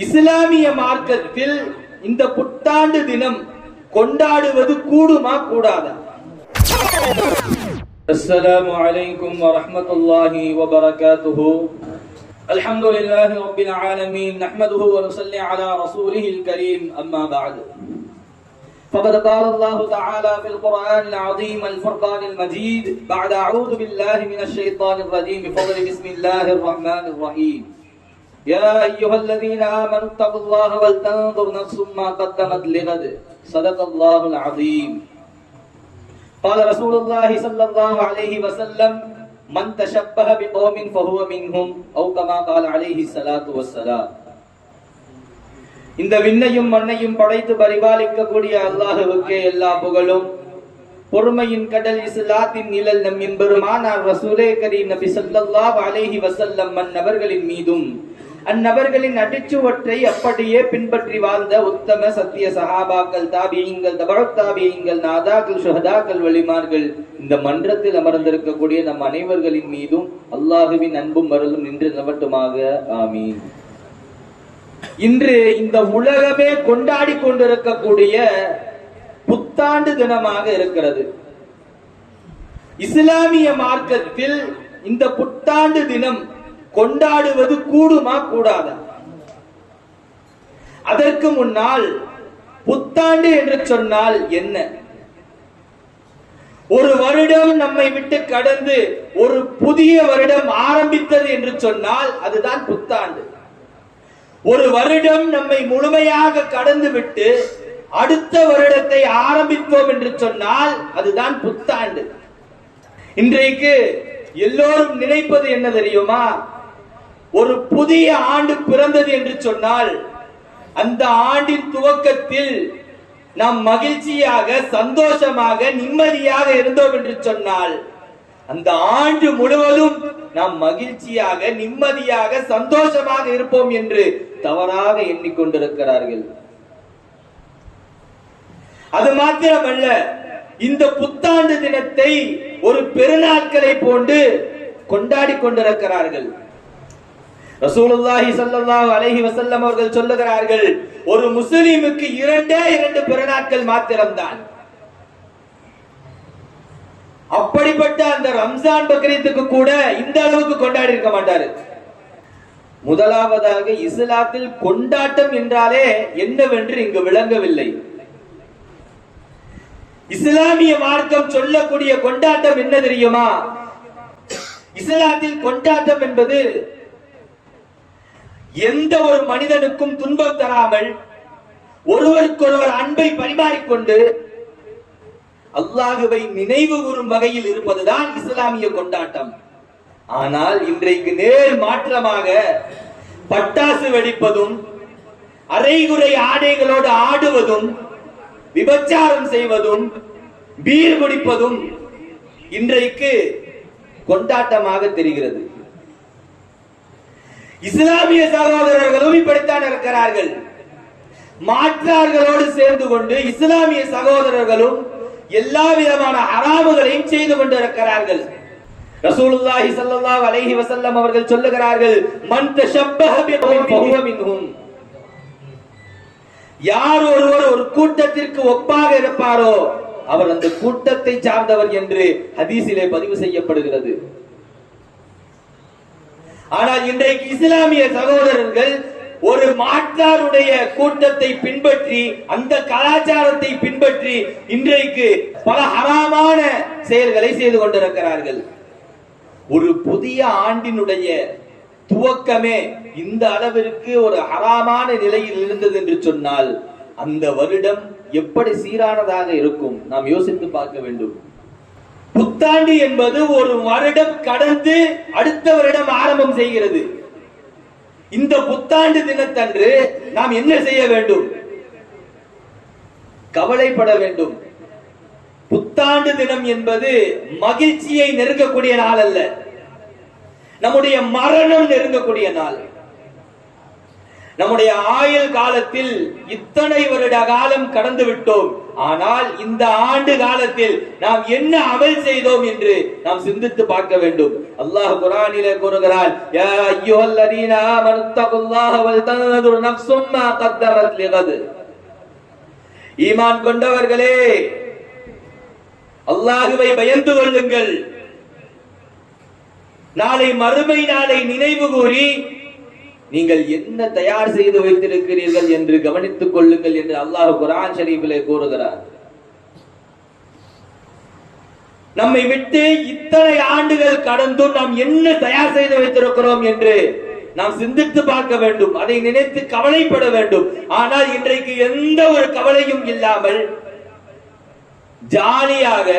இஸ்லாமிய மார்க்கத்தில் இந்த புத்தாண்டு தினம் கொண்டாடுவது கூடுமா கூடாதா? அஸ்ஸலாமு அலைக்கும் வரஹ்மத்துல்லாஹி வபரகாத்துஹு. அல்ஹம்துலில்லாஹி ரப்பில் ஆலமீன். நஹ்மதுஹு வ நுஸல்லி அலா ரசூலிஹில் கரீம். அம்மா பஅத். فقد قال الله تعالى في القرآن العظيم الفرقان المجيد بعد أعوذ بالله من الشيطان الرجيم بفضل بسم الله الرحمن الرحيم. يا أيها الذين آمنوا اتقوا الله ولتنظر نفس ما قدمت لغد. صدق الله العظيم. قال رسول الله صلى الله عليه وسلم من تشبه بقوم فهو منهم أو كما قال عليه الصلاة والسلام. இந்த விண்ணையும் மண்ணையும் படைத்து பரிபாலிக்கக்கூடிய அல்லாஹ்வுக்கே எல்லா புகழும். பொறுமையின் கடல் இஸ்லாத்தின் நிழல் நம் எம்பெருமானார் ரசூலே கரீம் நபி ஸல்லல்லாஹு அலைஹி வஸல்லம் அன்னவர்களின் மீதும் அந்நபர்களின் அடிச்சுவற்றை அப்படியே பின்பற்றி வாழ்ந்த உத்தம சத்திய சஹாபாக்கள், தாபியீன்கள், தபஅத் தாபியீன்கள், நாதாக்கள், ஷுஹதாக்கள், வலிமார்கள், இந்த மன்றத்தில் அமர்ந்திருக்கக்கூடிய நம் அனைவர்களின் மீதும் அல்லாஹ்வின் அன்பும் அருளும் நின்று நிலவட்டுமாக. ஆமீன். இன்று இந்த உலகமே கொண்டாடி கொண்டிருக்கக்கூடிய புத்தாண்டு தினமாக இருக்கிறது. இஸ்லாமிய மார்க்கத்தில் இந்த புத்தாண்டு தினம் கொண்டாடுவது கூடுமா கூடாதா? அதற்கு முன்னால் புத்தாண்டு என்று சொன்னால் என்ன? ஒரு வருடம் நம்மை விட்டு கடந்து ஒரு புதிய வருடம் ஆரம்பித்தது என்று சொன்னால் அதுதான் புத்தாண்டு. ஒரு வருடம் நம்மை முழுமையாக கடந்து விட்டு அடுத்த வருடத்தை ஆரம்பித்தோம் என்று சொன்னால் அதுதான் புத்தாண்டு. இன்றைக்கு எல்லோரும் நினைப்பது என்ன தெரியுமா? ஒரு புதிய ஆண்டு பிறந்தது என்று சொன்னால் அந்த ஆண்டின் துவக்கத்தில் நாம் மகிழ்ச்சியாக, சந்தோஷமாக, நிம்மதியாக இருந்தோம் என்று சொன்னால் அந்த ஆண்டு முழுவதும் நாம் மகிழ்ச்சியாக, நிம்மதியாக, சந்தோஷமாக இருப்போம் என்று தவறாக எண்ணிக்கொண்டிருக்கிறார்கள். அது மாத்திரமல்ல, இந்த புத்தாண்டு தினத்தை ஒரு பெருநாட்களை போன்று கொண்டாடி கொண்டிருக்கிறார்கள். ரசூலுல்லாஹி ஸல்லல்லாஹு அலைஹி வஸல்லம் அவர்கள் சொல்லுகிறார்கள், ஒரு முஸ்லிமுக்கு இரண்டு பெருநாட்கள் மாத்திரம்தான். அப்படிப்பட்ட அந்த ரம்ஜான் பக்ரீத்துக்கு கூட இந்த அளவுக்கு கொண்டாடி இருக்க மாட்டாரு. முதலாவதாக இஸ்லாத்தில் கொண்டாட்டம் என்றாலே என்னவென்று இங்கு விளங்கவில்லை. இஸ்லாமிய மார்க்கம் சொல்லக்கூடிய கொண்டாட்டம் என்ன தெரியுமா? இஸ்லாத்தில் கொண்டாட்டம் என்பது எந்த ஒரு மனிதனுக்கும் துன்பம் தராமல் ஒருவருக்கொருவர் அன்பை பரிமாறிக்கொண்டு அல்லாஹ்வை நினைவு கூறும் வகையில் இருப்பதுதான் இஸ்லாமிய கொண்டாட்டம். ஆனால் இன்றைக்கு நேர் மாற்றமாக பட்டாசு வெடிப்பதும், அரைகுறை ஆடைகளோடு ஆடுவதும், விபச்சாரம் செய்வதும், பீர் குடிப்பதும் இன்றைக்கு கொண்டாட்டமாக தெரிகிறது. இஸ்லாமிய சகோதரர்களும் இப்படித்தான் இருக்கிறார்கள். மாற்றார்களோடு சேர்ந்து கொண்டு இஸ்லாமிய சகோதரர்களும் எல்லா விதமான ஹராமுகளையும் செய்து கொண்டிருக்கிறார்கள். ரசூலுல்லாஹி ஸல்லல்லாஹு அலைஹி வஸல்லம் அவர்கள் சொல்லுகிறார்கள், மன் தஷப்பஹ பிகௌமின் ஃபஹுவ மின்ஹும். யார் ஒருவர் ஒரு கூட்டத்திற்கு ஒப்பாக இருப்பாரோ அவர் அந்த கூட்டத்தை சார்ந்தவர் என்று ஹதீஸிலே பதிவு செய்யப்படுகிறது. ஆனால் இன்றைக்கு இஸ்லாமிய சகோதரர்கள் ஒரு மாற்றாருடைய கூட்டத்தை பின்பற்றி, அந்த கலாச்சாரத்தை பின்பற்றி இன்றைக்கு பல ஹராமான செயல்களை செய்து கொண்டிருக்கிறார்கள். ஒரு புதிய ஆண்டினுடைய துவக்கமே இந்த அளவிற்கு ஒரு ஹராமான நிலையில் இருந்தது என்று சொன்னால் அந்த வருடம் எப்படி சீரானதாக இருக்கும் நாம் யோசித்து பார்க்க வேண்டும். புத்தாண்டு என்பது ஒரு வருடம் கடந்து அடுத்த வருடம் ஆரம்பம் செய்கிறது. இந்த புத்தாண்டு தினத்தன்று நாம் என்ன செய்ய வேண்டும்? கவலைப்பட வேண்டும். புத்தாண்டு தினம் என்பது மகிழ்ச்சியை நெருங்கக்கூடிய நாள் அல்ல, நம்முடைய மரணம் நெருங்கக்கூடிய நாள். நம்முடைய ஆயுள் காலத்தில் இத்தனை வருட காலம் கடந்து விட்டோம். ஆனால் இந்த ஆண்டு காலத்தில் நாம் என்ன அமல் செய்தோம் என்று நாம் சிந்தித்து பார்க்க வேண்டும். அல்லாஹ் குர்ஆனிலே கூறுகிறார், யா அய்யுஹல்லதீன ஆமனு தகுல்லாஹ வல் தன்துர் நஃப்ஸும் மா கத்தமத் லிகத். ஈமான் கொண்டவர்களே, அல்லாஹ்வை பயந்து கொள்ளுங்கள். நாளை மறுமை நாளை நினைவு கூறி நீங்கள் என்ன தயார் செய்து வைத்திருக்கிறீர்கள் என்று கவனித்துக் கொள்ளுங்கள் என்று அல்லாஹ் குர்ஆன் ஷரீஃபிலே கூறுகிறார். நம்மை விட்டு இத்தனை ஆண்டுகள் கடந்தும் நாம் என்ன தயார் செய்து வைத்திருக்கிறோம் என்று நாம் சிந்தித்து பார்க்க வேண்டும். அதை நினைத்து கவலைப்பட வேண்டும். ஆனால் இன்றைக்கு எந்த ஒரு கவலையும் இல்லாமல் ஜாலியாக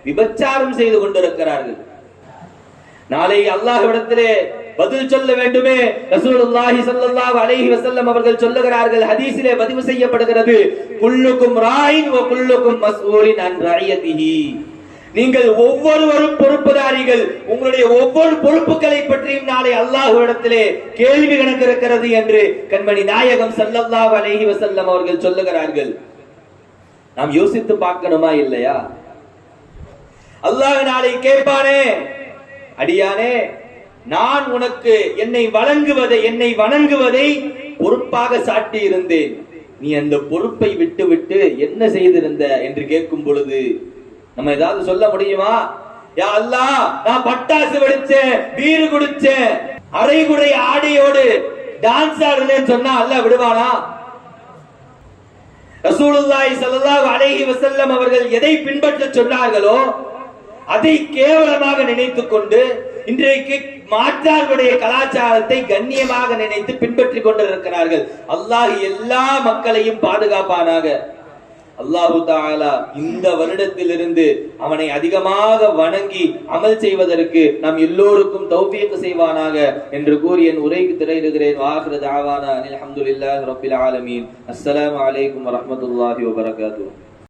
விபச்சாரம் செய்து கொண்டிருக்கிறார்கள். நாளை அல்லாஹ்விடத்திலே பதில் சொல்ல வேண்டுமே. ரசூலுல்லாஹி ஸல்லல்லாஹு அலைஹி வஸல்லம் அவர்கள் சொல்லுகிறார்கள், ஹதீஸிலே பதிவு செய்யப்படுகிறது, குல்லுக்கும் ராயின் வ குல்லுக்கும் மஸ்ஊலின் அன் ரஅயதிஹி. நீங்கள் ஒவ்வொருவரும் பொறுப்புதாரிகள். உங்களுடைய ஒவ்வொரு பொறுப்புகளை பற்றியும் நாளை அல்லாஹ்விடத்திலே கேள்வி கணக்கு இருக்கிறது என்று கண்மணி நாயகம் ஸல்லல்லாஹு அலைஹி வஸல்லம் அவர்கள் சொல்லுகிறார்கள். நாம் யோசித்து பார்க்கணுமா இல்லையா? அல்லாஹ் நாளை கேட்பானே, அடியானே, நான் உனக்கு என்னை வணங்குவதை பொறுப்பாக சாட்டி இருந்தேன். நீ அந்த பொறுப்பை விட்டு விட்டு என்ன செய்திருந்த என்று கேட்கும் பொழுது நம்ம ஏதாவது சொல்ல முடியுமா? யா அல்லாஹ், நான் பட்டாசு வெடிச்சேன், பீரு குடிச்சேன், அரைகுறை ஆடையோடு டான்ஸ் ஆடுறேன்னு சொன்னா அல்லாஹ் விடுவானா? ரசூலுல்லாஹி ஸல்லல்லாஹு அலைஹி வஸல்லம் அவர்கள் எதை பின்பற்ற சொன்னார்களோ அதை கேவலமாக நினைத்துக் கொண்டு இன்றைக்கு மாற்றார்களுடைய கலாச்சாரத்தை கண்ணியமாக நினைத்து பின்பற்றிக் கொண்டிருக்கிறார்கள். அல்லாஹ் எல்லா மக்களையும் பாதுகாப்பானாக. அல்லாஹு தஆலா இந்த வருடத்திலிருந்து அவனை அதிகமாக வணங்கி அமல் செய்வதற்கு நாம் எல்லோருக்கும் தௌஃபீக் செய்வானாக என்று கூறி என் உரைக்கு திரையிடுகிறேன். வாஹிரு தஅவானா அல்ஹம்துலில்லாஹி ரப்பில் ஆலமீன். அஸ்ஸலாமு அலைக்கும் வரஹ்மத்துல்லாஹி வபரகாத்துஹு.